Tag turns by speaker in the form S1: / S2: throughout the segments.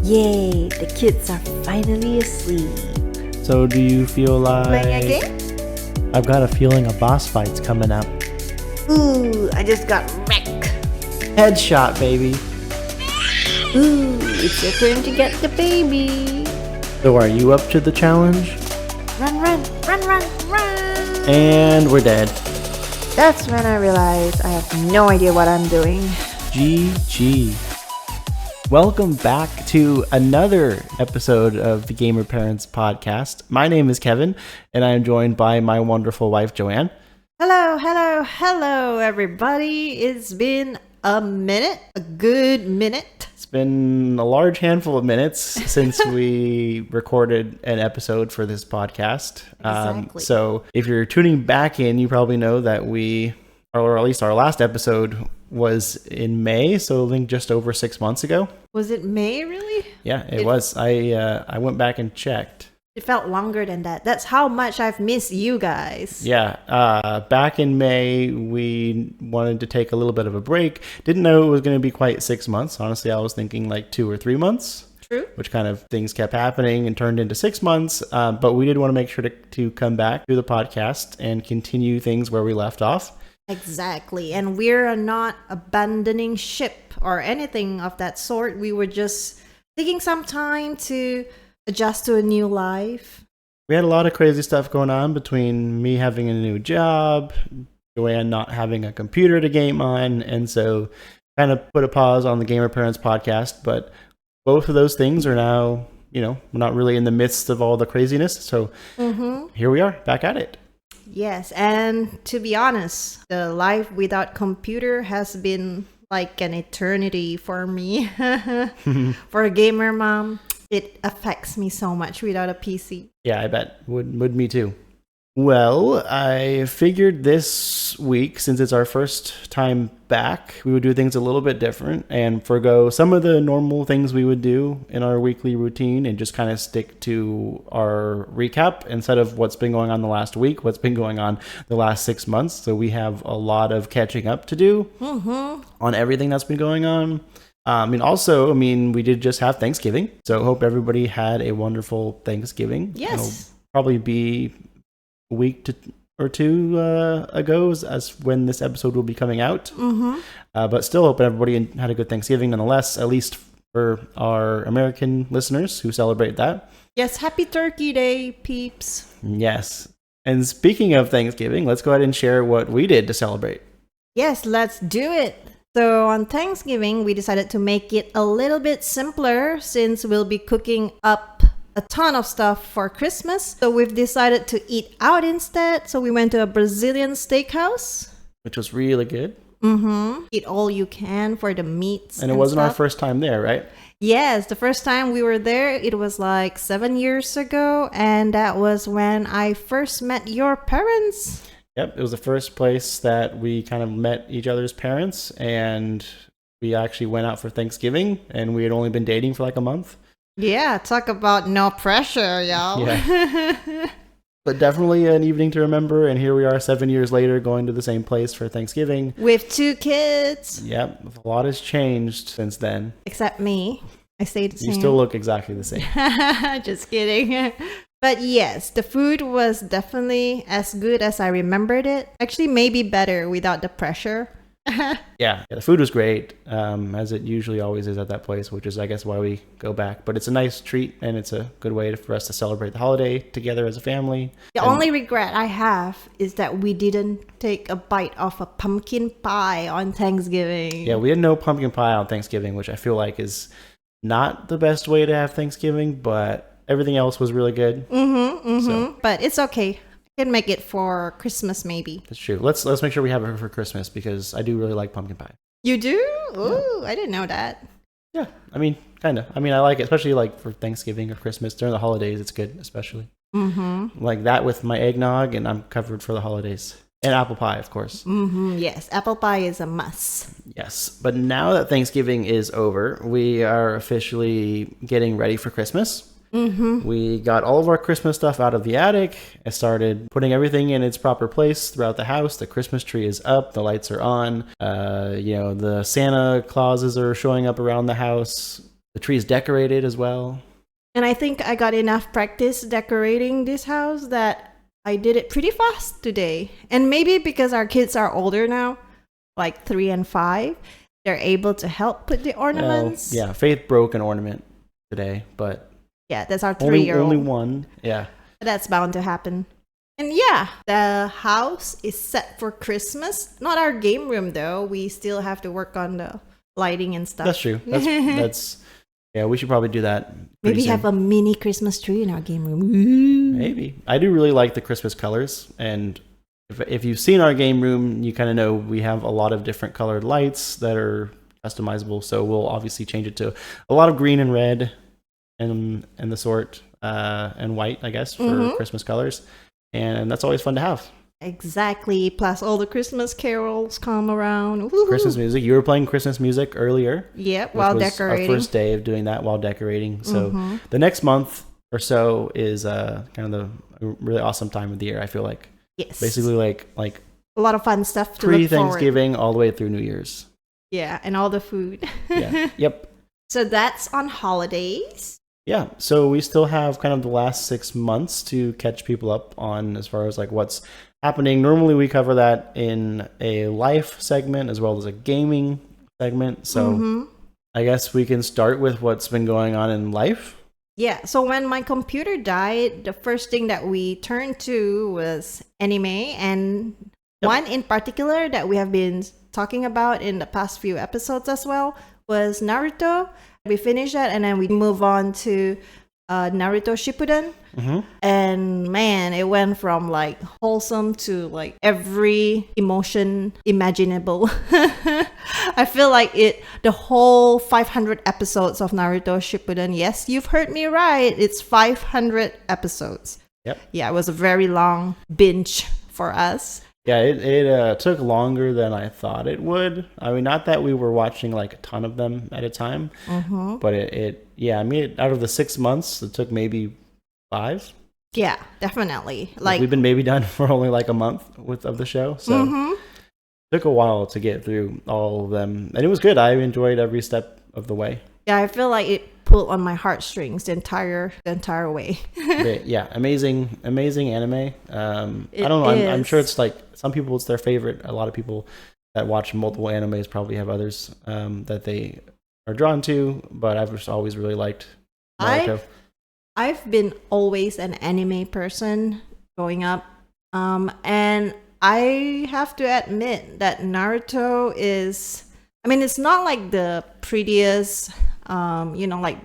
S1: Yay, the kids are finally asleep.
S2: So do you feel like...
S1: Playing a game?
S2: I've got a feeling a boss fight's coming up.
S1: Ooh, I just got wrecked.
S2: Headshot, baby.
S1: Ooh, it's your turn to get the baby.
S2: So are you up to the challenge?
S1: Run, run, run, run, run.
S2: And we're dead.
S1: That's when I realized I have no idea what I'm doing.
S2: GG. Welcome back to another episode of the Gamer Parents Podcast. My name is Kevin, and I am joined by my wonderful wife, Joanne.
S1: Hello, everybody. It's been a minute, a good minute.
S2: It's been a large handful of minutes since we recorded an episode for this podcast.
S1: Exactly.
S2: So if you're tuning back in, you probably know that or at least our last episode was in May, so I think just over 6 months ago.
S1: Was it May, really?
S2: Yeah, it was. I went back and checked.
S1: It felt longer than that. That's how much I've missed you guys.
S2: Yeah, back in May, we wanted to take a little bit of a break. Didn't know it was going to be quite 6 months. Honestly, I was thinking like 2 or 3 months.
S1: True.
S2: Which kind of things kept happening and turned into 6 months. But we did want to make sure to come back to the podcast and continue things where we left off.
S1: Exactly. And we're not abandoning ship or anything of that sort. We were just taking some time to adjust to a new life.
S2: We had a lot of crazy stuff going on between me having a new job, Joanne not having a computer to game on, and so kind of put a pause on the Gamer Parents Podcast. But both of those things are now, we're not really in the midst of all the craziness. So Here we are, back at it.
S1: Yes, and to be honest, the life without computer has been like an eternity for me. For a gamer mom, it affects me so much without a PC.
S2: Yeah, I bet. Would me too. Well, I figured this week, since it's our first time back, we would do things a little bit different and forgo some of the normal things we would do in our weekly routine and just kind of stick to our recap instead of what's been going on the last week, what's been going on the last 6 months. So we have a lot of catching up to do on everything that's been going on. We did just have Thanksgiving, so hope everybody had a wonderful Thanksgiving.
S1: Yes.
S2: It'll probably be a week or two ago as when this episode will be coming out. But still hope everybody had a good Thanksgiving nonetheless, at least for our American listeners who celebrate that.
S1: Yes, happy Turkey Day, peeps.
S2: Yes. And speaking of Thanksgiving, let's go ahead and share what we did to celebrate.
S1: Yes, let's do it. So on Thanksgiving, we decided to make it a little bit simpler since we'll be cooking up a ton of stuff for Christmas. So we've decided to eat out instead. So we went to a Brazilian steakhouse.
S2: Which was really good.
S1: Eat all you can for the meats.
S2: And it wasn't our first time there, right?
S1: Yes, the first time we were there, it was like 7 years ago. And that was when I first met your parents.
S2: Yep, it was the first place that we kind of met each other's parents. And we actually went out for Thanksgiving. And we had only been dating for like a month.
S1: Yeah, talk about no pressure, y'all.
S2: Yeah. But definitely an evening to remember, and here we are 7 years later going to the same place for Thanksgiving.
S1: With 2 kids.
S2: Yep, a lot has changed since then.
S1: Except me. I stayed the same.
S2: You still look exactly the same.
S1: Just kidding. But yes, the food was definitely as good as I remembered it. Actually, maybe better without the pressure.
S2: Yeah, the food was great, as it usually always is at that place, which is, I guess, why we go back. But it's a nice treat, and it's a good way for us to celebrate the holiday together as a family.
S1: The only regret I have is that we didn't take a bite of a pumpkin pie on Thanksgiving.
S2: Yeah, we had no pumpkin pie on Thanksgiving, which I feel like is not the best way to have Thanksgiving, but everything else was really good. So.
S1: But it's okay. Can make it for Christmas, maybe.
S2: That's true. Let's make sure we have it for Christmas because I do really like pumpkin pie.
S1: You do? Ooh, I didn't know that.
S2: Yeah, kind of. I like it, especially like for Thanksgiving or Christmas during the holidays. It's good, especially. Like that with my eggnog, and I'm covered for the holidays. And apple pie, of course.
S1: Yes, apple pie is a must.
S2: Yes, but now that Thanksgiving is over, we are officially getting ready for Christmas. We got all of our Christmas stuff out of the attic. I started putting everything in its proper place throughout the house. The Christmas tree is up. The lights are on. The Santa Clauses are showing up around the house. The tree is decorated as well.
S1: And I think I got enough practice decorating this house that I did it pretty fast today. And maybe because our kids are older now, like 3 and 5, they're able to help put the ornaments.
S2: Yeah, Faith broke an ornament today, but
S1: yeah, that's our
S2: only
S1: 3-year-old.
S2: only one. Yeah.
S1: That's bound to happen. And yeah, the house is set for Christmas. Not our game room though. We still have to work on the lighting and stuff.
S2: That's true. That's yeah, we should probably do that.
S1: Maybe have a mini Christmas tree in our game room. Ooh.
S2: Maybe. I do really like the Christmas colors, and if you've seen our game room, you kind of know we have a lot of different colored lights that are customizable. So we'll obviously change it to a lot of green and red and the sort and white, I guess, for Christmas colors. And that's always fun to have.
S1: Exactly. Plus all the Christmas carols come around. Woo-hoo.
S2: Christmas music. You were playing Christmas music earlier.
S1: Yep, while decorating.
S2: Our first day of doing that while decorating. So the next month or so is kind of the really awesome time of the year, I feel like.
S1: Yes.
S2: Basically like
S1: a lot of fun stuff to look forward.
S2: Pre-Thanksgiving all the way through New Year's.
S1: Yeah, and all the food.
S2: Yeah. Yep.
S1: So that's on holidays.
S2: Yeah, so we still have kind of the last 6 months to catch people up on as far as like what's happening. Normally we cover that in a life segment as well as a gaming segment. So I guess we can start with what's been going on in life.
S1: Yeah, so when my computer died, the first thing that we turned to was anime, and one in particular that we have been talking about in the past few episodes as well was Naruto. We finished that, and then we move on to Naruto Shippuden. And man, it went from like wholesome to like every emotion imaginable. I feel like the whole 500 episodes of Naruto Shippuden. Yes, you've heard me right. It's 500 episodes.
S2: Yep.
S1: Yeah, it was a very long binge for us.
S2: Yeah, it took longer than I thought it would. I mean, not that we were watching like a ton of them at a time, but I mean, out of the 6 months, it took maybe 5.
S1: Yeah, definitely.
S2: Like we've been maybe done for only like a month of the show, so it took a while to get through all of them, and it was good. I enjoyed every step of the way. Yeah,
S1: I feel like it pulled on my heartstrings the entire way.
S2: But yeah, amazing anime. I don't know. I'm sure it's like some people it's their favorite. A lot of people that watch multiple animes probably have others that they are drawn to. But I've just always really liked Naruto.
S1: I've been always an anime person growing up, and I have to admit that Naruto is. I mean, it's not like the prettiest. Like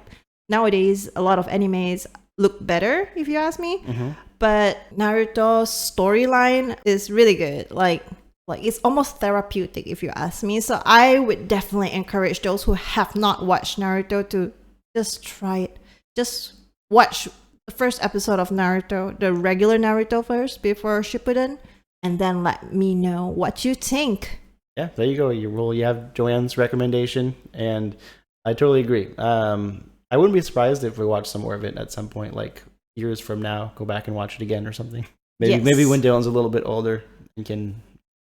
S1: nowadays, a lot of animes look better, if you ask me. But Naruto's storyline is really good. Like it's almost therapeutic, if you ask me. So I would definitely encourage those who have not watched Naruto to just try it. Just watch the first episode of Naruto, the regular Naruto first before Shippuden, and then let me know what you think.
S2: Yeah, there you go. You have Joanne's recommendation, and I totally agree. I wouldn't be surprised if we watch some more of it at some point, like years from now, go back and watch it again or something. Maybe when Dylan's a little bit older and can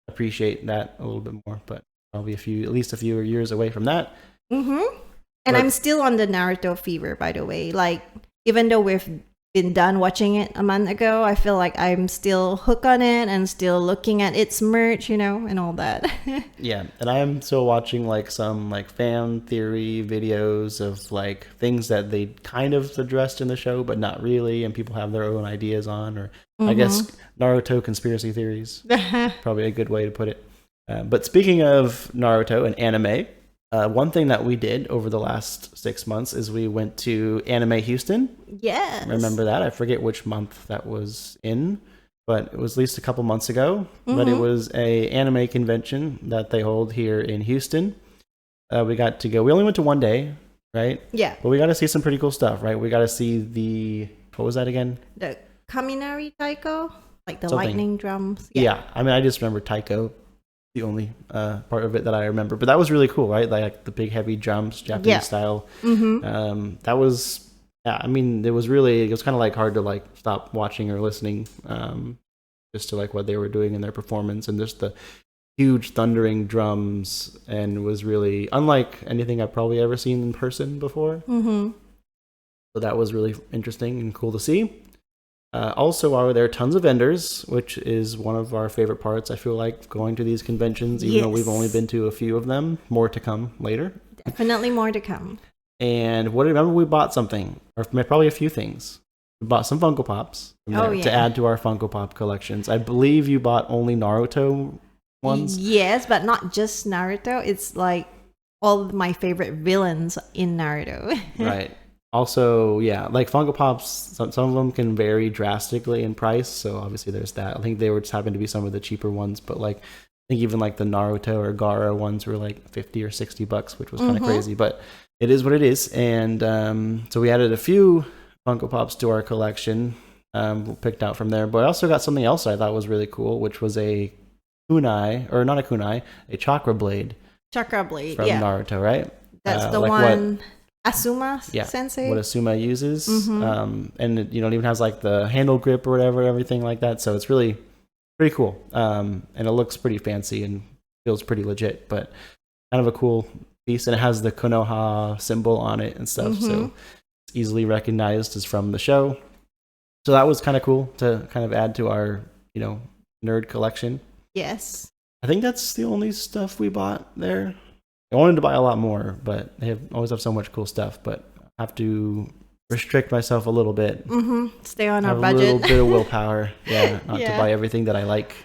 S2: appreciate that a little bit more, but probably at least a few years away from that.
S1: And I'm still on the Naruto fever, by the way. Like, even though we've been done watching it a month ago, I feel like I'm still hooked on it and still looking at its merch, and all that.
S2: Yeah, and I am still watching like some like fan theory videos of like things that they kind of addressed in the show, but not really, and people have their own ideas on, or I guess Naruto conspiracy theories. Probably a good way to put it. But speaking of Naruto and anime, one thing that we did over the last 6 months is we went to Anime Houston.
S1: Yes.
S2: Remember that? I forget which month that was in, but it was at least a couple months ago. But it was a anime convention that they hold here in Houston. We got to go. We only went to one day, right?
S1: Yeah.
S2: But we got to see some pretty cool stuff, right? We got to see what was that again?
S1: The Kaminari Taiko, like the
S2: Something.
S1: lightning drums.
S2: Yeah. I mean, I just remember Taiko. The only part of it that I remember, but that was really cool, right? Like the big heavy drums, Japanese style. That was, I mean, it was kind of like hard to like stop watching or listening, just to like what they were doing in their performance, and just the huge thundering drums, and was really unlike anything I've probably ever seen in person before.
S1: Mm-hmm.
S2: So that was really interesting and cool to see. Also, are there tons of vendors, which is one of our favorite parts, I feel like, going to these conventions, even though we've only been to a few of them. More to come later.
S1: Definitely more to come.
S2: And remember we bought something, or probably a few things. We bought some Funko Pops to add to our Funko Pop collections. I believe you bought only Naruto ones.
S1: Yes, but not just Naruto. It's like all of my favorite villains in Naruto.
S2: Right. Also, yeah, like Funko Pops, some of them can vary drastically in price. So obviously there's that. I think they were just happened to be some of the cheaper ones, but like I think even like the Naruto or Gaara ones were like $50 or $60, which was kind of crazy. But it is what it is. And so we added a few Funko Pops to our collection, picked out from there. But I also got something else I thought was really cool, which was a kunai, or not a kunai, a chakra blade.
S1: Chakra blade,
S2: from Naruto, right?
S1: That's the like one Asuma Sensei.
S2: What Asuma uses. And it, even has like the handle grip or whatever, everything like that. So it's really pretty cool. And it looks pretty fancy and feels pretty legit, but kind of a cool piece. And it has the Konoha symbol on it and stuff. So it's easily recognized as from the show. So that was kind of cool to kind of add to our, nerd collection.
S1: Yes.
S2: I think that's the only stuff we bought there. I wanted to buy a lot more, but they always have so much cool stuff. But I have to restrict myself a little bit.
S1: Stay on our budget.
S2: A little bit of willpower, not to buy everything that I like.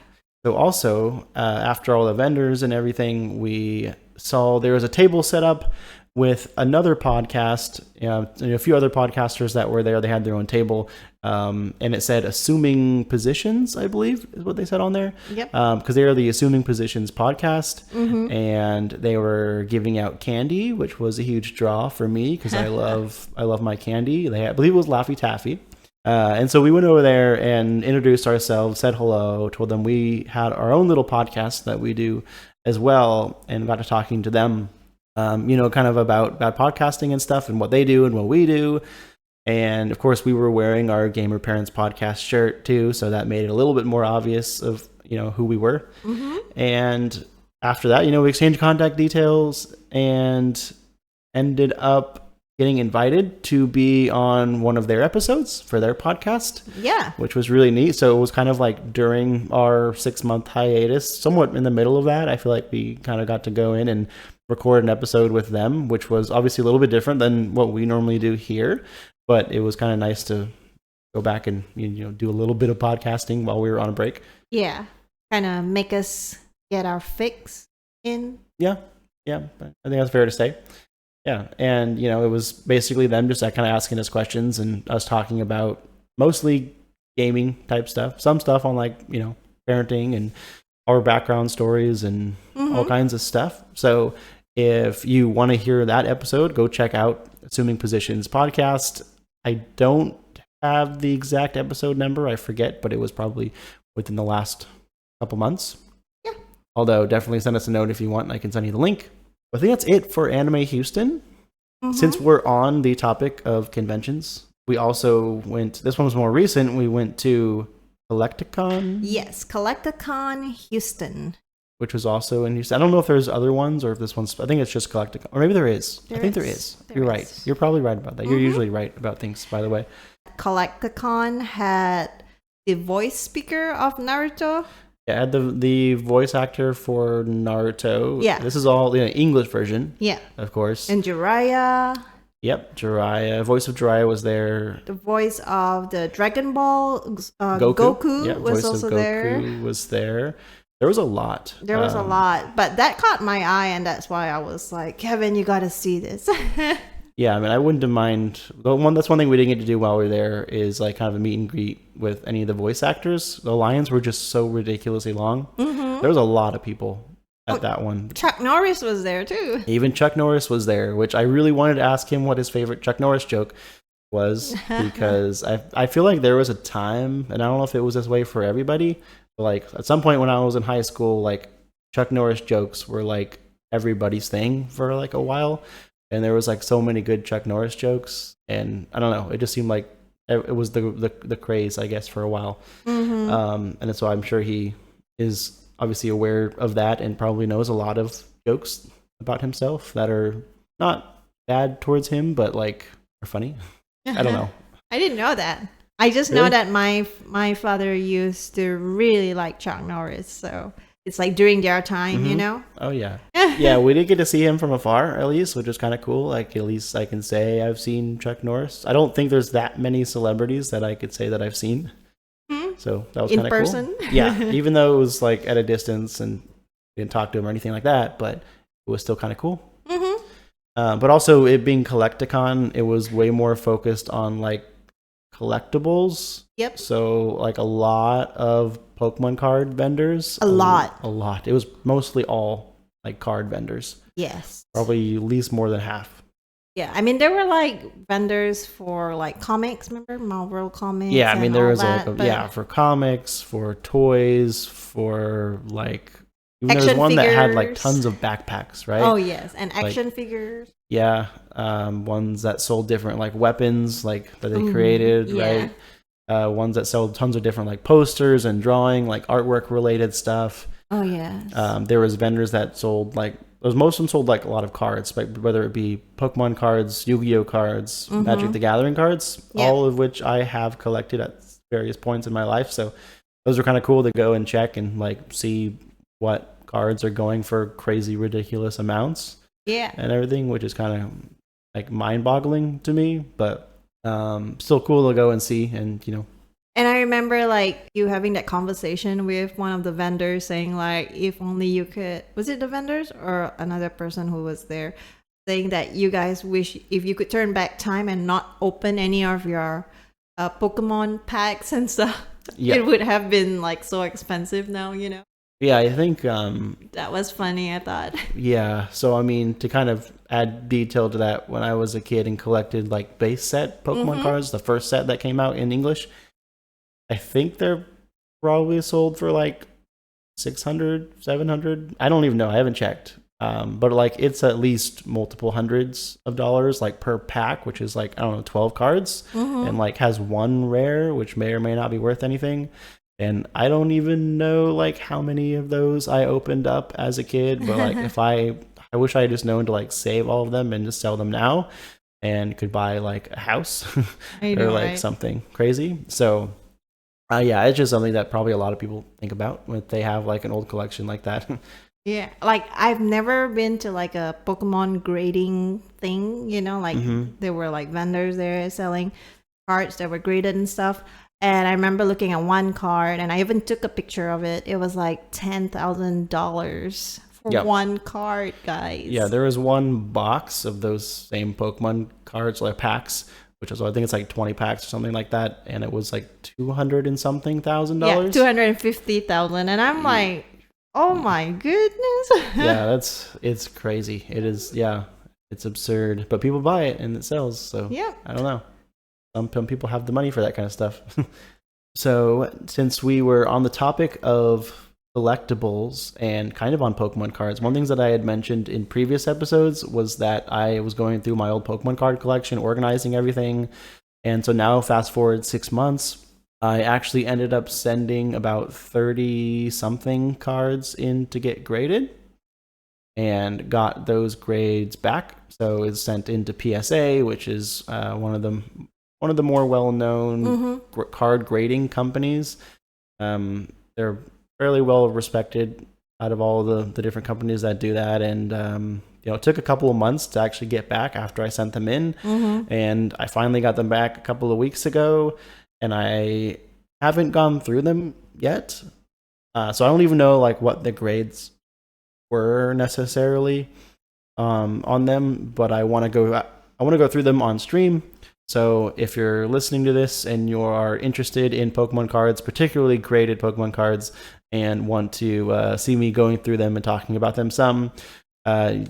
S2: So also, after all the vendors and everything, we saw there was a table set up with another podcast, a few other podcasters that were there. They had their own table, and it said "Assuming Positions," I believe is what they said on there.
S1: Yep.
S2: Because they are the Assuming Positions podcast, and they were giving out candy, which was a huge draw for me because I love my candy. I believe it was Laffy Taffy. And so we went over there and introduced ourselves, said hello, told them we had our own little podcast that we do as well, and got to talking to them. Kind of about podcasting and stuff and what they do and what we do. And of course, we were wearing our Gamer Parents podcast shirt too. So that made it a little bit more obvious of, who we were. And after that, we exchanged contact details and ended up getting invited to be on one of their episodes for their podcast. Yeah. Which was really neat. So it was kind of like during our 6-month hiatus, somewhat in the middle of that, I feel like we kind of got to go in and record an episode with them, which was obviously a little bit different than what we normally do here, but it was kind of nice to go back and do a little bit of podcasting while we were on a break. Yeah,
S1: kind of make us get our fix in.
S2: Yeah, I think that's fair to say. Yeah, and it was basically them just kind of asking us questions and us talking about mostly gaming type stuff, some stuff on like parenting and our background stories and all kinds of stuff. So if you want to hear that episode, go check out Assuming Positions podcast. I don't have the exact episode number. I forget, but it was probably within the last couple months. Yeah. Although definitely send us a note if you want, and I can send you the link. I think that's it for Anime Houston. Since we're on the topic of conventions, we also went, this one was more recent, we went to Collecticon.
S1: Yes, Collecticon Houston.
S2: Which was also in Houston. I don't know if there's other ones or if this one's, I think it's just Collecticon. Or maybe there is. I think there is. You're right. You're probably right about that. You're usually right about things, by the way.
S1: Collecticon had the voice speaker of Naruto.
S2: Yeah, I had the voice actor for Naruto. Yeah. This is all the English version. Yeah. Of course.
S1: And Jiraiya.
S2: Yep, Jiraiya. Voice of Jiraiya was there.
S1: The voice of the Dragon Ball Goku was also there.
S2: Goku was there. There was a lot.
S1: There was a lot, but that caught my eye, and that's why I was like, Kevin, you got to see this.
S2: Yeah, I mean, I wouldn't have mind. That's one thing we didn't get to do while we were there is like kind of a meet and greet with any of the voice actors. The lines were just so ridiculously long. There was a lot of people at that one.
S1: Chuck Norris was there too.
S2: Even Chuck Norris was there, which I really wanted to ask him what his favorite Chuck Norris joke was, because I feel like there was a time, and I don't know if it was this way for everybody, but like at some point when I was in high school, like Chuck Norris jokes were like everybody's thing for like a while. And there was like so many good Chuck Norris jokes, and I don't know, it just seemed like it was the craze, I guess, for a while. And so I'm sure he is obviously aware of that and probably knows a lot of jokes about himself that are not bad towards him, but like are funny. I don't know.
S1: I didn't know that. I just know
S2: Really?
S1: that my father used to really like Chuck Norris, so it's like during their time, you know.
S2: Oh yeah. Yeah, we did get to see him from afar at least, which was kind of cool. Like at least I can say I've seen Chuck Norris. I don't think there's that many celebrities that I could say that I've seen. So that was
S1: In
S2: kind of cool.
S1: person?
S2: Yeah, even though it was like at a distance and didn't talk to him or anything like that, but it was still kind of cool. But also it being Collecticon, it was way more focused on like collectibles.
S1: Yep.
S2: So like a lot of Pokemon card vendors.
S1: A lot.
S2: It was mostly all like card vendors.
S1: Yes.
S2: Probably at least more than half.
S1: Yeah, I mean there were like vendors for like comics, remember Marvel comics?
S2: Yeah, I mean
S1: and
S2: there
S1: all
S2: was
S1: that,
S2: like
S1: but
S2: for comics, for toys, for like even there was
S1: Action
S2: one that had like
S1: figures.
S2: tons of backpacks, right?
S1: Oh yes, and action figures.
S2: Yeah, ones that sold different like weapons like that they created,
S1: yeah.
S2: right? Ones that sold tons of different like posters and drawing, like artwork related stuff.
S1: Oh yes.
S2: There was vendors that sold like most of them sold like a lot of cards, like whether it be Pokemon cards, Yu-Gi-Oh cards, Magic the Gathering cards, all of which I have collected at various points in my life. So those are kind of cool to go and check and like see what cards are going for crazy, ridiculous amounts.
S1: Yeah.
S2: And everything, which is kind of like mind-boggling to me, but still cool to go and see, and you know.
S1: And I remember like you having that conversation with one of the vendors saying like, if only you could, was it the vendors or another person who was there saying that you guys wish if you could turn back time and not open any of your Pokemon packs and stuff, it would have been like so expensive now, you know?
S2: Yeah, I think
S1: that was funny, I thought.
S2: Yeah, so I mean, to kind of add detail to that, when I was a kid and collected like base set Pokemon cards, the first set that came out in English, I think they're probably sold for like 600, 700. I don't even know. I haven't checked. But like it's at least multiple hundreds of dollars like per pack, which is like, I don't know, 12 cards, and like has one rare, which may or may not be worth anything. And I don't even know like how many of those I opened up as a kid, but like if I wish I had just known to like save all of them and just sell them now and could buy like a house or like something crazy. So yeah, it's just something that probably a lot of people think about when they have like an old collection like that.
S1: Yeah, like I've never been to like a Pokemon grading thing, you know, like there were like vendors there selling cards that were graded and stuff. And I remember looking at one card, and I even took a picture of it. It was like $10,000 for one card, guys.
S2: Yeah, there was one box of those same Pokemon cards, like packs, which is, I think it's like 20 packs or something like that, and it was like 200 and something thousand dollars.
S1: Yeah, $250,000, and I'm like, oh my goodness.
S2: Yeah, it's crazy. It is. Yeah, it's absurd, but people buy it and it sells. So
S1: yeah,
S2: I don't know. Some people have the money for that kind of stuff. So since we were on the topic of collectibles and kind of on Pokemon cards, one of the things that I had mentioned in previous episodes was that I was going through my old Pokemon card collection, organizing everything. And so now, fast forward 6 months, I actually ended up sending about 30 something cards in to get graded and got those grades back. So it's sent into PSA, which is one of the more well-known card grading companies. They're fairly well respected out of all the different companies that do that. And it took a couple of months to actually get back after I sent them in. And I finally got them back a couple of weeks ago, and I haven't gone through them yet. So I don't even know like what the grades were necessarily on them, but I want to go through them on stream. So if you're listening to this and you are interested in Pokemon cards, particularly graded Pokemon cards, and want to see me going through them and talking about them some,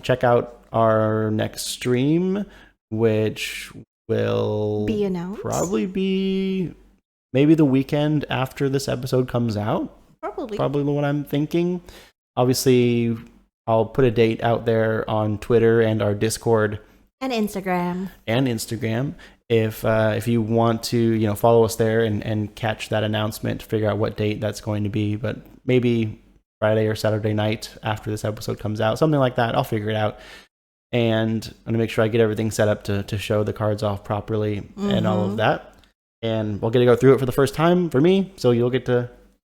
S2: check out our next stream, which will
S1: be announced.
S2: Probably be maybe the weekend after this episode comes out. Probably what I'm thinking. Obviously, I'll put a date out there on Twitter and our Discord.
S1: And Instagram.
S2: If you want to, follow us there and catch that announcement, figure out what date that's going to be. But maybe Friday or Saturday night after this episode comes out, something like that. I'll figure it out. And I'm going to make sure I get everything set up to show the cards off properly and all of that. And we'll get to go through it for the first time for me. So you'll get to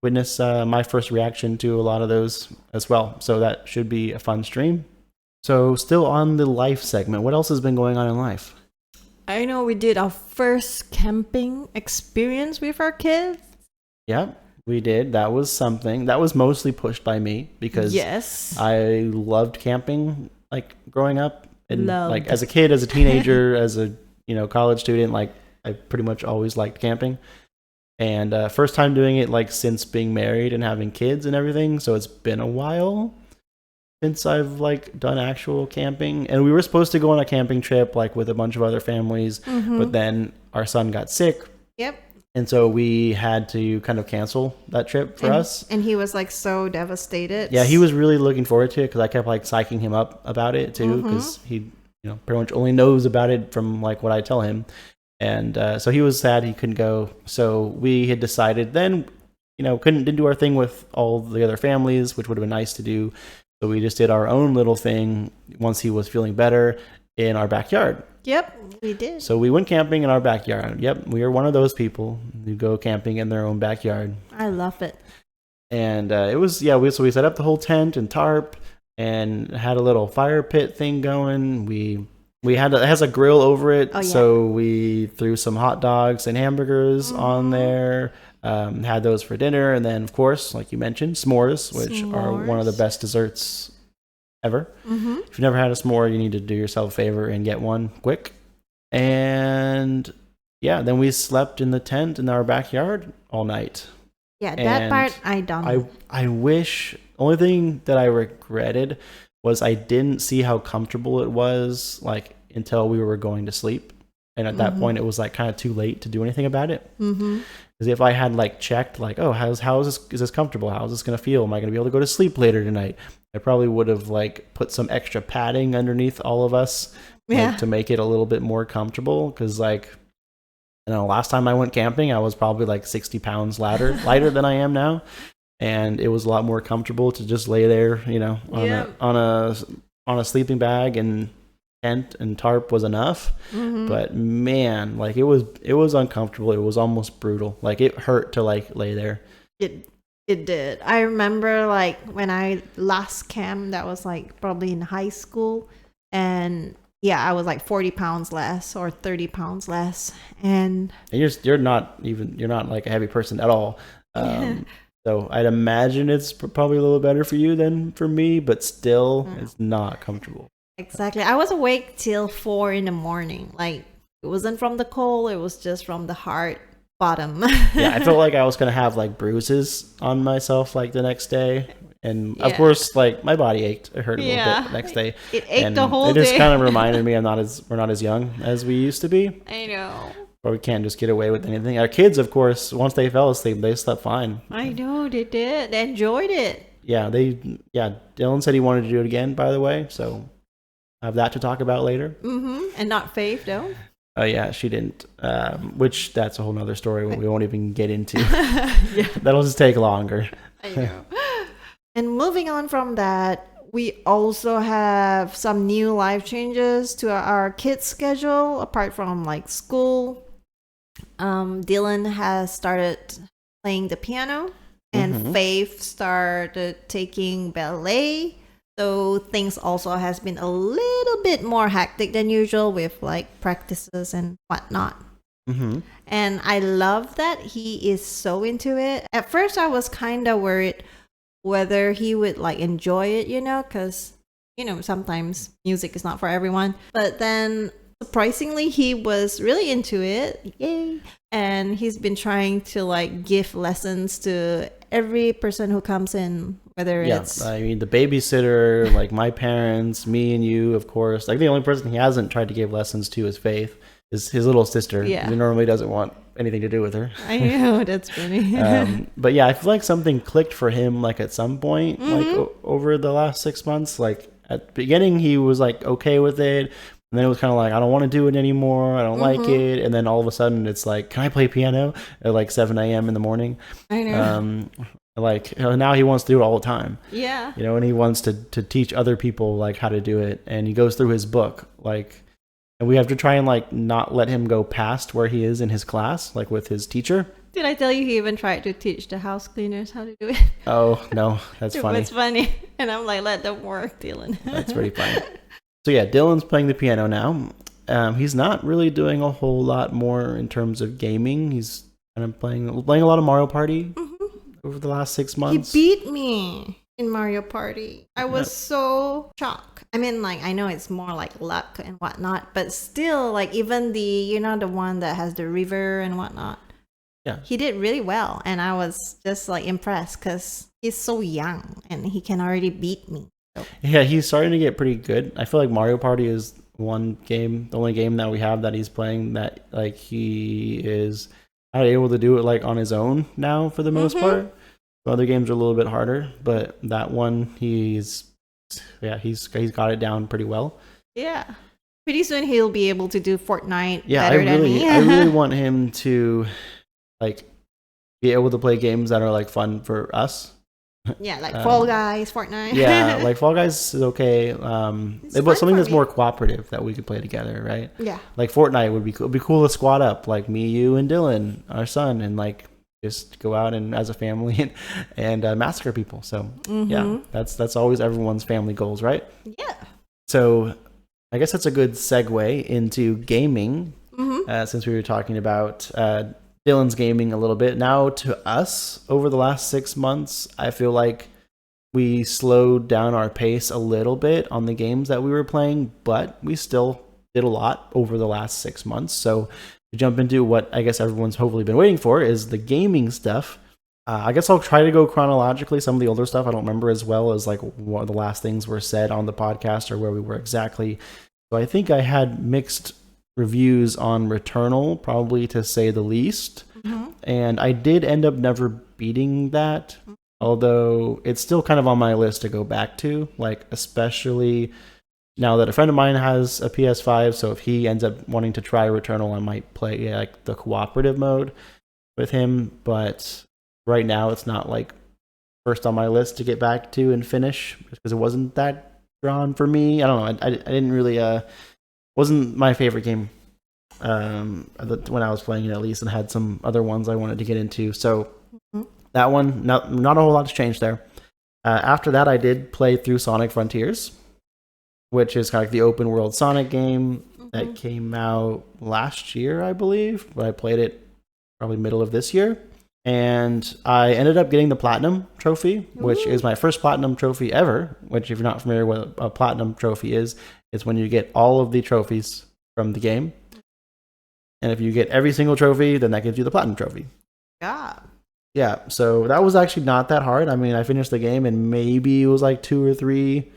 S2: witness my first reaction to a lot of those as well. So that should be a fun stream. So still on the life segment, what else has been going on in life?
S1: I know we did our first camping experience with our kids.
S2: Yeah, we did. That was something. That was mostly pushed by me because I loved camping like growing up. And like as a kid, as a teenager, as a college student, like I pretty much always liked camping. And first time doing it like since being married and having kids and everything. So it's been a while since I've like done actual camping. And we were supposed to go on a camping trip like with a bunch of other families, but then our son got sick.
S1: Yep.
S2: And so we had to kind of cancel that trip for us.
S1: And he was like so devastated.
S2: Yeah, he was really looking forward to it because I kept like psyching him up about it too because he pretty much only knows about it from like what I tell him. And so he was sad he couldn't go. So we had decided then, didn't do our thing with all the other families, which would have been nice to do. So we just did our own little thing once he was feeling better in our backyard.
S1: Yep, we did.
S2: So we went camping in our backyard. Yep, we are one of those people who go camping in their own backyard.
S1: I love it.
S2: And it was, so we set up the whole tent and tarp and had a little fire pit thing going. We had it has a grill over it, so we threw some hot dogs and hamburgers on there. Had those for dinner, and then of course, like you mentioned, s'mores, which are one of the best desserts ever. If you've never had a s'more, you need to do yourself a favor and get one quick. And then we slept in the tent in our backyard all night.
S1: Yeah, that part I done.
S2: I wish. Only thing that I regretted was I didn't see how comfortable it was like until we were going to sleep. And at that point, it was like kind of too late to do anything about it. Because if I had like checked like, oh, how is this comfortable? How is this going to feel? Am I going to be able to go to sleep later tonight? I probably would have like put some extra padding underneath all of us like, to make it a little bit more comfortable. Because like, last time I went camping, I was probably like 60 pounds lighter than I am now. And it was a lot more comfortable to just lay there, on a sleeping bag, and tent and tarp was enough. But man, like it was uncomfortable. It was almost brutal. Like it hurt to like lay there.
S1: It did. I remember like when I last camped, that was like probably in high school, and I was like 40 pounds less or 30 pounds less, and
S2: you're not like a heavy person at all. So I'd imagine it's probably a little better for you than for me, but still, it's not comfortable.
S1: Exactly. I was awake till 4 a.m. Like it wasn't from the cold; it was just from the heart bottom.
S2: I felt like I was gonna have like bruises on myself like the next day, and of course, like my body ached. It hurt a little bit the next day.
S1: It ached the whole day.
S2: It just kind of reminded me we're not as young as we used to be.
S1: I know.
S2: But we can't just get away with anything. Our kids, of course, once they fell asleep, they slept fine.
S1: I know, they did. They enjoyed it.
S2: Dylan said he wanted to do it again, by the way, so I have that to talk about later.
S1: And not Faith, though?
S2: Oh, yeah, she didn't, which that's a whole nother story we won't even get into. That'll just take longer.
S1: I know. And moving on from that, we also have some new life changes to our kids' schedule, apart from like school. Dylan has started playing the piano, and Faith started taking ballet. So things also has been a little bit more hectic than usual with like practices and whatnot. And I love that he is so into it. At first, I was kind of worried whether he would like enjoy it, because sometimes music is not for everyone. But then surprisingly, he was really into it. Yay. And he's been trying to like give lessons to every person who comes in, whether it's
S2: I mean the babysitter, like my parents, me and you, of course. Like the only person he hasn't tried to give lessons to is Faith, is his little sister. He normally doesn't want anything to do with her.
S1: I know, that's funny.
S2: But I feel like something clicked for him like at some point, like over the last 6 months. Like at the beginning he was like okay with it, and then it was kind of like, I don't want to do it anymore, I don't like it. And then all of a sudden it's like, can I play piano at like 7 a.m. in the morning?
S1: I know.
S2: Like now he wants to do it all the time.
S1: Yeah.
S2: And he wants to teach other people like how to do it. And he goes through his book, like, and we have to try and like not let him go past where he is in his class, like with his teacher.
S1: Did I tell you he even tried to teach the house cleaners how to do it?
S2: Oh no, that's funny.
S1: It's funny. And I'm like, let them work, Dylan. That's
S2: pretty funny. So yeah, Dylan's playing the piano now. He's not really doing a whole lot more in terms of gaming. He's kind of playing a lot of Mario Party over the last 6 months.
S1: He beat me in Mario Party. I was so shocked. I mean, like, I know it's more like luck and whatnot, but still, like, even the one that has the river and whatnot.
S2: Yeah.
S1: He did really well, and I was just like impressed because he's so young and he can already beat me. So.
S2: Yeah, he's starting to get pretty good. I feel like Mario Party is the only game that we have that he's playing that like he is not able to do it like on his own now for the most part. Other games are a little bit harder, but that one he's got it down pretty well.
S1: Yeah. Pretty soon he'll be able to do Fortnite
S2: Yeah,
S1: better than me.
S2: I really want him to like be able to play games that are like fun for us.
S1: Yeah, like Fall Guys, Fortnite.
S2: Yeah, like Fall Guys is okay. But something that's more cooperative that we could play together, right?
S1: Yeah.
S2: Like Fortnite would be cool. It'd be cool to squad up, like me, you, and Dylan, our son, and like just go out and as a family and massacre people. So yeah, that's always everyone's family goals, right?
S1: Yeah.
S2: So I guess that's a good segue into gaming, since we were talking about Dylan's gaming a little bit. Now to us, over the last 6 months, I feel like we slowed down our pace a little bit on the games that we were playing, but we still did a lot over the last 6 months. So to jump into what I guess everyone's hopefully been waiting for is the gaming stuff. I guess I'll try to go chronologically. Some of the older stuff I don't remember as well as like what the last things were said on the podcast or where we were exactly. So I think I had mixed reviews on Returnal, probably to say the least. And I did end up never beating that, although it's still kind of on my list to go back to, like especially now that a friend of mine has a PS5, so if he ends up wanting to try Returnal, I might play like the cooperative mode with him, but right now it's not like first on my list to get back to and finish because it wasn't that drawn for me. I don't know. I didn't really wasn't my favorite game when I was playing it, at least, and had some other ones I wanted to get into. So that one, not a whole lot to change there. After that, I did play through Sonic Frontiers, which is kind of like the open world Sonic game that came out last year, I believe, but I played it probably middle of this year. And I ended up getting the Platinum Trophy, which is my first Platinum Trophy ever, which if you're not familiar with what a Platinum Trophy is, it's when you get all of the trophies from the game. And if you get every single trophy, then that gives you the Platinum Trophy. Yeah, so that was actually not that hard. I mean, I finished the game and maybe it was like 2 or 3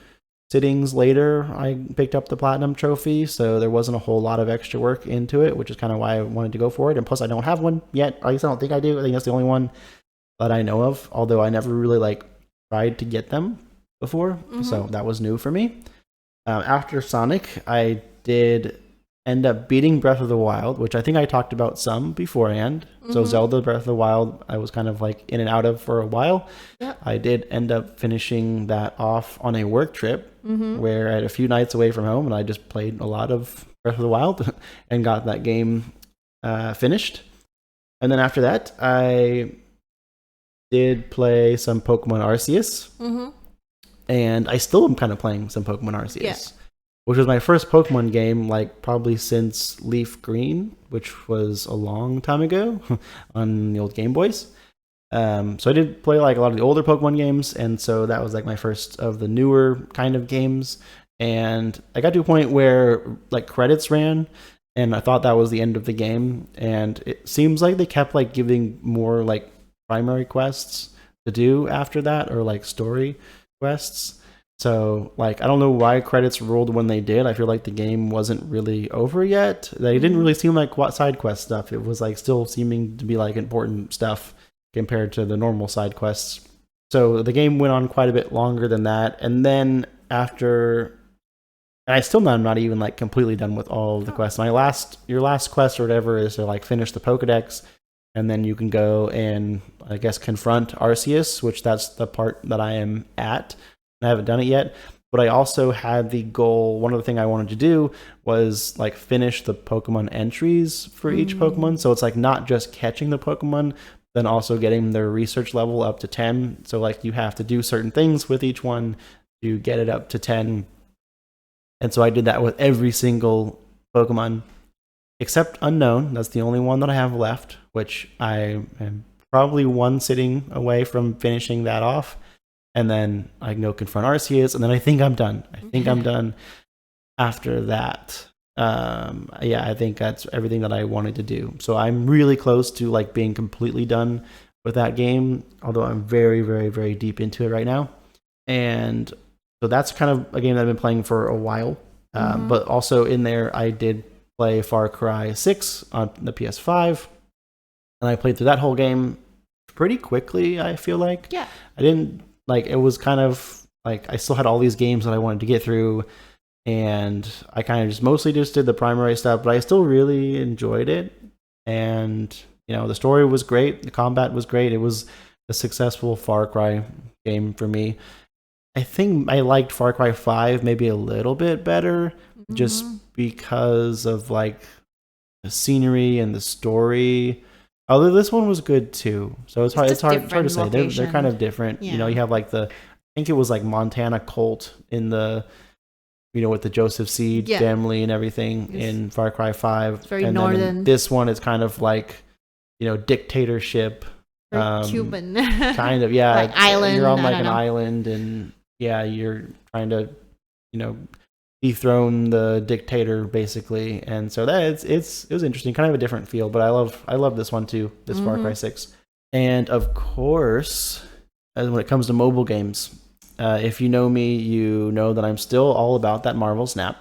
S2: sittings later I picked up the Platinum Trophy, so there wasn't a whole lot of extra work into it, which is kind of why I wanted to go for it. And plus I don't have one yet, at least I don't think I do. I think that's the only one that I know of, although I never really like tried to get them before, so that was new for me. After Sonic, I did end up beating Breath of the Wild, which I think I talked about some beforehand. So Zelda Breath of the Wild, I was kind of like in and out of for a while. I did end up finishing that off on a work trip where I had a few nights away from home and I just played a lot of Breath of the Wild and got that game finished. And then after that, I did play some Pokemon Arceus. And I still am kind of playing some Pokemon Arceus. Which was my first Pokemon game, like probably since Leaf Green, which was a long time ago on the old Game Boys. So I did play like a lot of the older Pokemon games, and so that was like my first of the newer kind of games. And I got to a point where like credits ran, and I thought that was the end of the game. And it seems like they kept like giving more like primary quests to do after that, or like story quests. So, like, I don't know why credits rolled when they did. I feel like the game wasn't really over yet. They didn't really seem like side quest stuff. It was, like, still seeming to be, like, important stuff compared to the normal side quests. So, the game went on quite a bit longer than that. And then after... And I still am not even, like, completely done with all of the quests. Your last quest or whatever is to, like, finish the Pokedex and then you can go and I guess confront Arceus, which that's the part that I am at. I haven't done it yet, but I also had the goal. One of the things I wanted to do was like finish the Pokemon entries for each Pokemon. So it's like not just catching the Pokemon, then also getting their research level up to 10. So like you have to do certain things with each one to get it up to 10. And so I did that with every single Pokemon except Unknown. That's the only one that I have left, which I am probably one sitting away from finishing that off. And then I can go confront Arceus, and then I think I'm done. I think I'm done after that. Yeah, I think that's everything that I wanted to do. So I'm really close to like being completely done with that game, although I'm very, very, very deep into it right now. And so that's kind of a game that I've been playing for a while. But also in there, I did play Far Cry 6 on the PS5, and I played through that whole game pretty quickly, I feel like.
S1: Yeah.
S2: I didn't, like, it was kind of, like, I still had all these games that I wanted to get through, and I kind of just mostly just did the primary stuff, but I still really enjoyed it, and, you know, the story was great, the combat was great, it was a successful Far Cry game for me. I think I liked Far Cry 5 maybe a little bit better, just because of like the scenery and the story. Although this one was good too, so it's hard to say. They're kind of different. Yeah. You know, you have like I think it was like Montana Colt in the, you know, with the Joseph Seed family and everything in Far Cry 5.
S1: It's very northern.
S2: This one is kind of like, you know, dictatorship.
S1: Cuban.
S2: Kind of, yeah.
S1: Like island.
S2: You're on like an island, and yeah, you're trying to, you know, dethrone the dictator basically, and so that it was interesting, kind of a different feel, but I love this one too, this Far Cry 6. And of course, when it comes to mobile games, if you know me, you know that I'm still all about that Marvel Snap.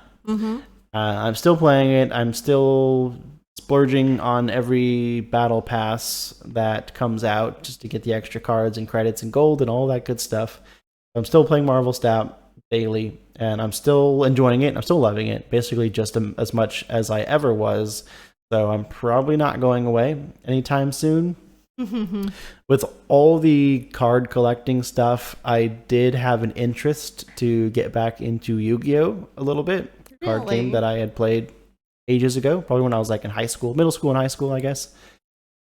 S2: I'm still playing it. I'm still splurging on every battle pass that comes out just to get the extra cards and credits and gold and all that good stuff. I'm still playing Marvel Snap daily, and I'm still enjoying it. I'm still loving it, basically just as much as I ever was. So I'm probably not going away anytime soon. With all the card collecting stuff, I did have an interest to get back into Yu-Gi-Oh! A little bit. Card game that I had played ages ago, probably when I was like in middle school and high school, I guess.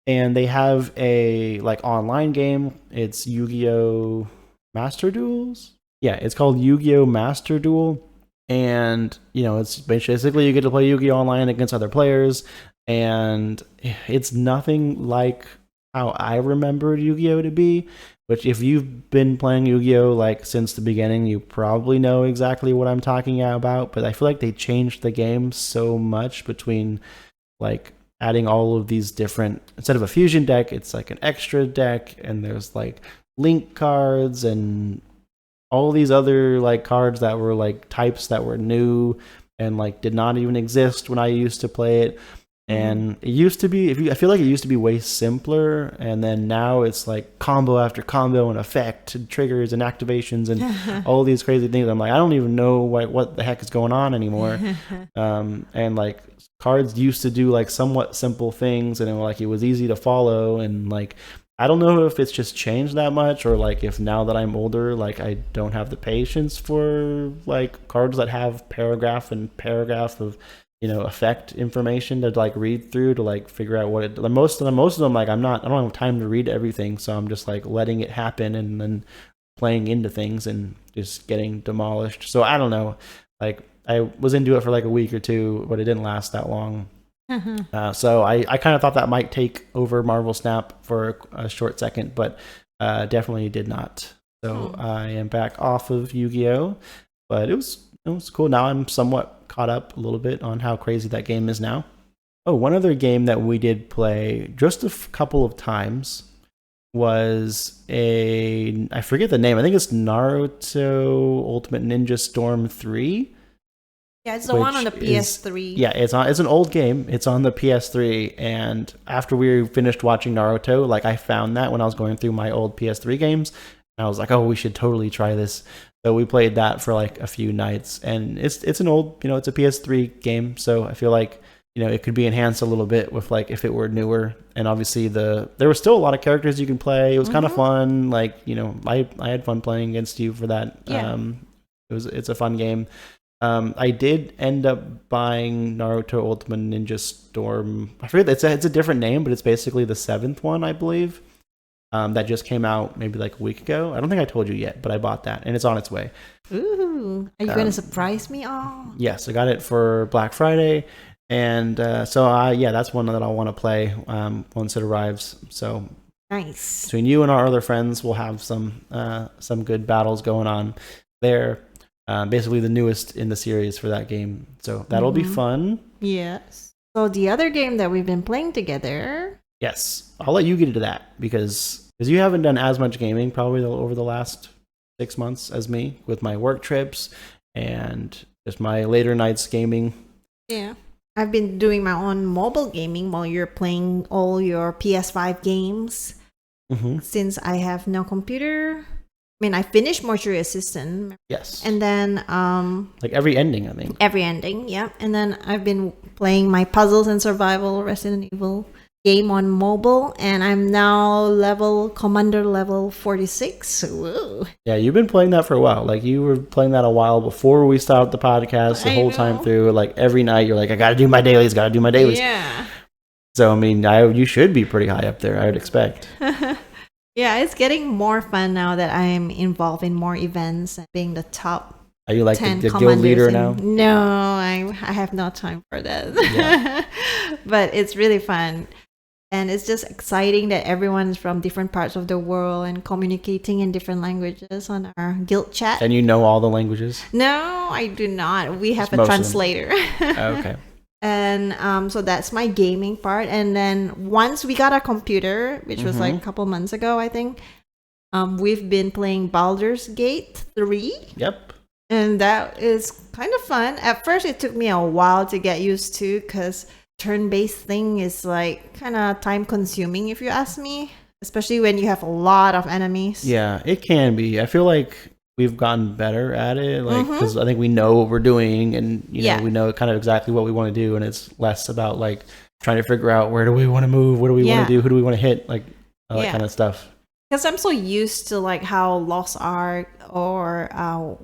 S2: And they have a like online game. It's Yu-Gi-Oh! Master Duels? Yeah, it's called Yu-Gi-Oh! Master Duel. And, you know, it's basically you get to play Yu-Gi-Oh! Online against other players. And it's nothing like how I remembered Yu-Gi-Oh! To be. Which, if you've been playing Yu-Gi-Oh! Like since the beginning, you probably know exactly what I'm talking about. But I feel like they changed the game so much between, like, adding all of these different, instead of a fusion deck, it's like an extra deck. And there's, like, link cards and all these other like cards that were like types that were new and like did not even exist when I used to play it. And it used to be, I feel like it used to be way simpler, and then now it's like combo after combo and effect and triggers and activations and all these crazy things. I'm like, I don't even know what the heck is going on anymore. And like cards used to do like somewhat simple things, and it was easy to follow, and like I don't know if it's just changed that much, or like if now that I'm older, like I don't have the patience for like cards that have paragraph and paragraph of, you know, effect information to like read through to like figure out what it. Most of them like I don't have time to read everything, so I'm just like letting it happen and then playing into things and just getting demolished. So I don't know. Like I was into it for like a week or two, but it didn't last that long. So I kind of thought that might take over Marvel Snap for a short second, but definitely did not. So I am back off of Yu-Gi-Oh! But it was cool. Now I'm somewhat caught up a little bit on how crazy that game is now. Oh, one other game that we did play just a couple of times was I forget the name. I think it's Naruto Ultimate Ninja Storm 3.
S1: Yeah, it's the one on the PS3.
S2: It's an old game. It's on the PS3, and after we finished watching Naruto, like I found that when I was going through my old PS3 games, and I was like, oh, we should totally try this. So we played that for like a few nights, and it's an old, you know, it's a PS3 game, so I feel like it could be enhanced a little bit with like if it were newer. And obviously there were still a lot of characters you can play. It was kind of fun. Like, I had fun playing against you for that.
S1: Yeah.
S2: It's a fun game. I did end up buying Naruto Ultimate Ninja Storm. I forget, it's a different name, but it's basically the 7th one, I believe. That just came out maybe like a week ago. I don't think I told you yet, but I bought that and it's on its way.
S1: Ooh, are you going to surprise me all?
S2: Yes, I got it for Black Friday. And so that's one that I'll want to play once it arrives. So
S1: nice.
S2: Between you and our other friends, we'll have some good battles going on there. Basically the newest in the series for that game. So that'll be fun.
S1: Yes. So the other game that we've been playing together.
S2: Yes. I'll let you get into that because you haven't done as much gaming probably over the last 6 months as me with my work trips and just my later nights gaming.
S1: Yeah. I've been doing my own mobile gaming while you're playing all your PS5 games. Since I have no computer. I mean, I finished Mortuary Assistant.
S2: Yes.
S1: And then
S2: like every ending, I think.
S1: Every ending, yeah. And then I've been playing my Puzzles and Survival Resident Evil game on mobile, and I'm now Commander level 46. Woo.
S2: Yeah, you've been playing that for a while. Like you were playing that a while before we started the podcast. The whole time through, like every night, you're like, I gotta do my dailies.
S1: Yeah.
S2: So I mean, you should be pretty high up there, I would expect.
S1: Yeah, it's getting more fun now that I'm involved in more events and being the top.
S2: Are you like the guild leader now?
S1: No, I have no time for that. Yeah. But it's really fun. And it's just exciting that everyone's from different parts of the world and communicating in different languages on our guild chat.
S2: And you know all the languages?
S1: No, I do not. We have a translator.
S2: Okay.
S1: And so that's my gaming part. And then once we got a computer, which was like a couple months ago, I think, we've been playing Baldur's Gate 3.
S2: Yep.
S1: And that is kind of fun. At first, it took me a while to get used to because turn-based thing is like kind of time-consuming, if you ask me, especially when you have a lot of enemies.
S2: Yeah, it can be. I feel like we've gotten better at it, like because I think we know what we're doing, and we know kind of exactly what we want to do, and it's less about like trying to figure out where do we want to move, what do we want to do, who do we want to hit, like all that kind of stuff. Because
S1: I'm so used to like how Lost Ark or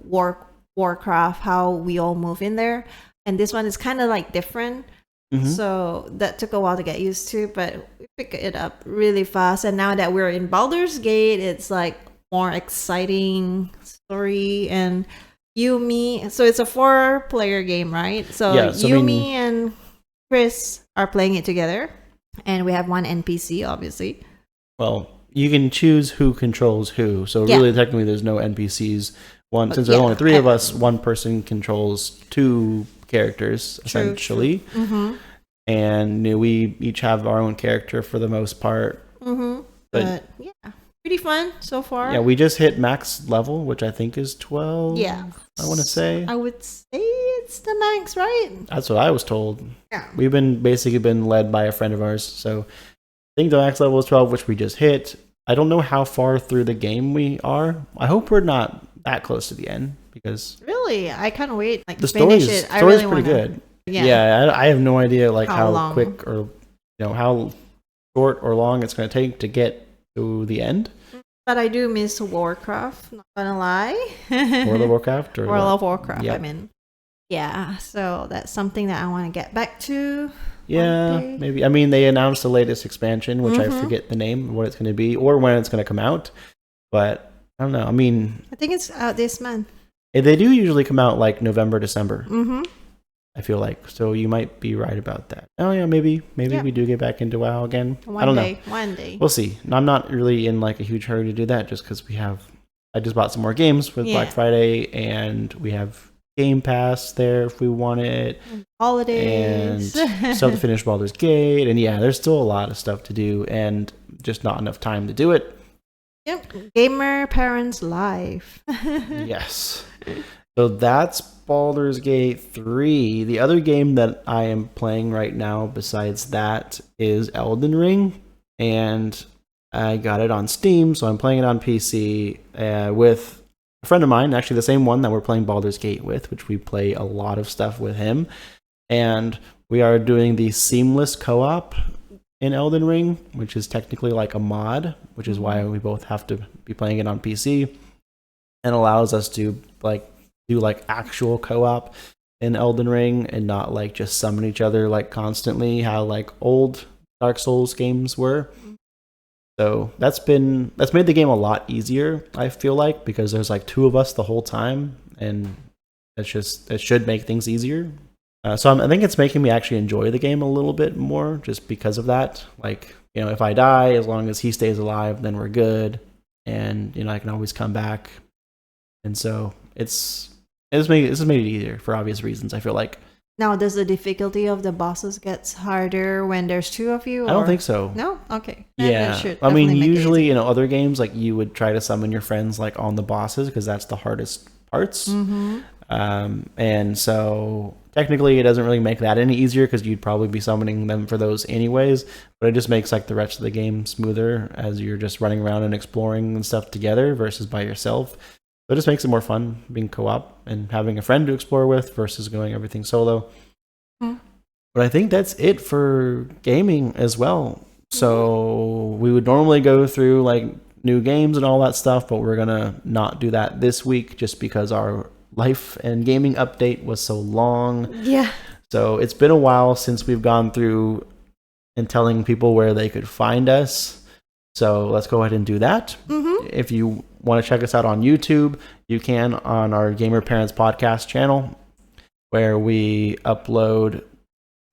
S1: Warcraft, how we all move in there, and this one is kind of like different. So that took a while to get used to, but we picked it up really fast. And now that we're in Baldur's Gate, it's like more exciting story. And Yumi, so it's a 4-player game, right? So, Yumi and Chris are playing it together, and we have one NPC, obviously.
S2: Well, you can choose who controls who. So really, technically, there's no NPCs. Since there are only 3 of us, one person controls 2 characters essentially. And we each have our own character for the most part. But
S1: yeah, pretty fun so far.
S2: Yeah, we just hit max level, which I think is 12.
S1: Yeah,
S2: I want to say.
S1: I would say it's the max, right?
S2: That's what I was told.
S1: Yeah,
S2: we've been led by a friend of ours, so I think the max level is 12, which we just hit. I don't know how far through the game we are. I hope we're not that close to the end, because
S1: really, I can't wait. Like
S2: the
S1: finish
S2: story's,
S1: it. I really
S2: pretty good.
S1: Yeah,
S2: I have no idea like how
S1: long.
S2: quick or how short or long it's going to take to get to the end.
S1: But I do miss Warcraft. Not gonna lie.
S2: World of Warcraft or
S1: World of Warcraft. Yep. I mean, yeah. So that's something that I want to get back to.
S2: Yeah, maybe. I mean, they announced the latest expansion, which I forget the name, what it's going to be, or when it's going to come out. But I don't know. I mean,
S1: I think it's out this month.
S2: They do usually come out like November, December. I feel like, so you might be right about that. Oh yeah, maybe we do get back into WoW again. I don't know.
S1: One day.
S2: We'll see. I'm not really in like a huge hurry to do that, just because I just bought some more games with Black Friday, and we have Game Pass there if we want it.
S1: Holidays.
S2: And still to finish Baldur's Gate, and there's still a lot of stuff to do, and just not enough time to do it.
S1: Yep. Gamer parents' life.
S2: Yes. So that's Baldur's Gate 3. The other game that I am playing right now besides that is Elden Ring. And I got it on Steam, so I'm playing it on PC with a friend of mine, actually the same one that we're playing Baldur's Gate with, which we play a lot of stuff with him. And we are doing the seamless co-op in Elden Ring, which is technically like a mod, which is why we both have to be playing it on PC, and allows us to like do like actual co-op in Elden Ring and not like just summon each other like constantly how like old Dark Souls games were. So that's made the game a lot easier, I feel like, because there's like 2 of us the whole time, and it should make things easier. So I think it's making me actually enjoy the game a little bit more just because of that. Like, you know, if I die, as long as he stays alive, then we're good, and you know I can always come back. And so it's made it easier for obvious reasons, I feel like.
S1: Now, does the difficulty of the bosses gets harder when there's 2 of you?
S2: I don't think so.
S1: No? Okay. Then
S2: Yeah.
S1: it should
S2: I mean,
S1: definitely make it
S2: usually,
S1: easy.
S2: you know, other games, like you would try to summon your friends like on the bosses because that's the hardest parts.
S1: Mm-hmm.
S2: And so technically it doesn't really make that any easier because you'd probably be summoning them for those anyways, but it just makes like the rest of the game smoother as you're just running around and exploring and stuff together versus by yourself. So it just makes it more fun being co-op and having a friend to explore with versus going everything solo. But I think that's it for gaming as well. So we would normally go through like new games and all that stuff, but we're gonna not do that this week just because our life and gaming update was so long.
S1: Yeah.
S2: So it's been a while since we've gone through and telling people where they could find us. So let's go ahead and do that.
S1: Mm-hmm.
S2: If you want to check us out on YouTube, you can on our Gamer Parents podcast channel, where we upload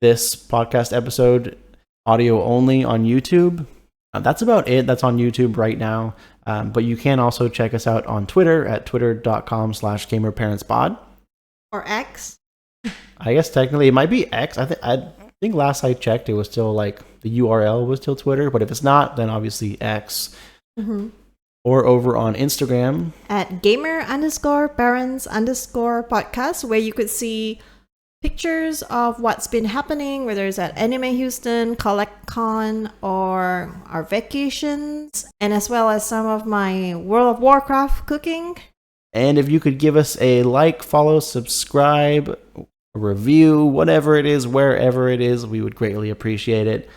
S2: this podcast episode audio only on YouTube. That's about it. That's on YouTube right now. But you can also check us out on Twitter at twitter.com/gamerparentspod.
S1: Or X.
S2: I guess technically it might be X. I think last I checked, it was still like the URL was still Twitter. But if it's not, then obviously X.
S1: Mm-hmm.
S2: Or over on Instagram
S1: At gamer_parents_podcast, where you could see pictures of what's been happening, whether it's at Anime Houston, CollectCon, or our vacations, and as well as some of my World of Warcraft cooking.
S2: And if you could give us a like, follow, subscribe, a review, whatever it is, wherever it is, we would greatly appreciate it.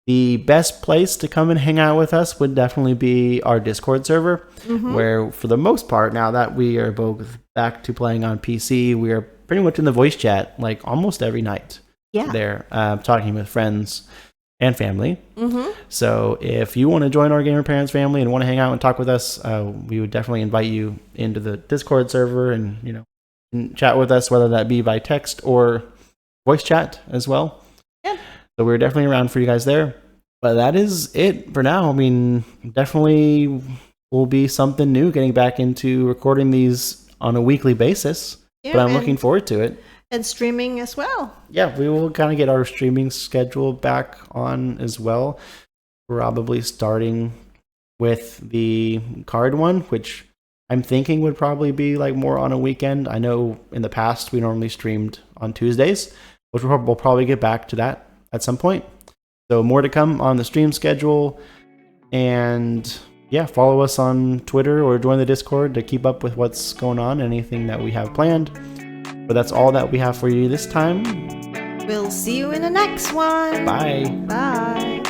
S2: The best place to come and hang out with us would definitely be our Discord server, where for the most part, now that we are both back to playing on PC, we are pretty much in the voice chat like almost every night.
S1: Yeah.
S2: There, talking with friends and family.
S1: Mm-hmm.
S2: So if you want to join our Gamer Parents family and want to hang out and talk with us, we would definitely invite you into the Discord server and, you know, and chat with us, whether that be by text or voice chat as well.
S1: Yeah.
S2: So we're definitely around for you guys there. But that is it for now. I mean, definitely will be something new getting back into recording these on a weekly basis.
S1: Yeah,
S2: but I'm looking forward to it.
S1: And streaming as well.
S2: Yeah, we will kind of get our streaming schedule back on as well. Probably starting with the card one, which I'm thinking would probably be like more on a weekend. I know in the past we normally streamed on Tuesdays, which we'll probably get back to that at some point. So more to come on the stream schedule. And yeah, follow us on Twitter or join the Discord to keep up with what's going on, anything that we have planned. But that's all that we have for you this time.
S1: We'll see you in the next one.
S2: Bye.
S1: Bye.